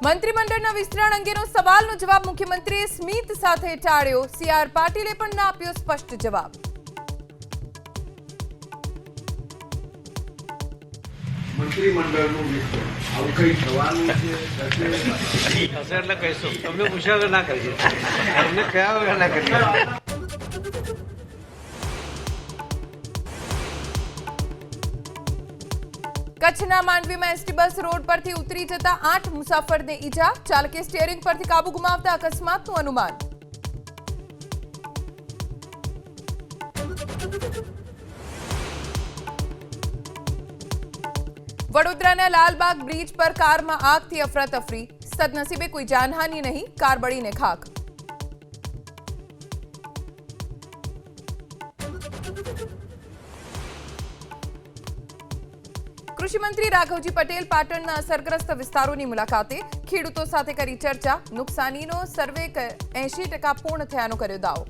મંત્રીમંડળના વિસ્તરણ અંગેનો સવાલનો જવાબ મુખ્યમંત્રીએ સ્મિત સાથે ટાળ્યો। સીઆર પાટીલે પણ ના આપ્યો સ્પષ્ટ જવાબ। મંત્રીમંડળનું વિસ્તરણ આવું કઈ થવાનું છે એટલે કહીશું તમને પૂછ્યા વગર ના કરીએ તમને કયા વગર ના કરીએ। કચ્છના માંડવીમાં એસટી બસ રોડ પરથી ઉતરી જતા 8 મુસાફરને ઈજા। ચાલકે સ્ટીયરિંગ પરથી કાબુ ગુમાવતા અકસ્માતનું અનુમાન। વડોદરાના લાલબાગ બ્રિજ પર કારમાં આગથી અફરાતફરી। સદનસીબે કોઈ જાનહાનિ નહીં, કાર બળીને ખાખ। કૃષિ મંત્રી રાઘવજી પટેલ પાટણના અસરગ્રસ્ત વિસ્તારોની મુલાકાતે। ખેડૂતો સાથે કરી ચર્ચા। નુકસાનીનો સર્વે 80% પૂર્ણ થયાનો કર્યો દાવો।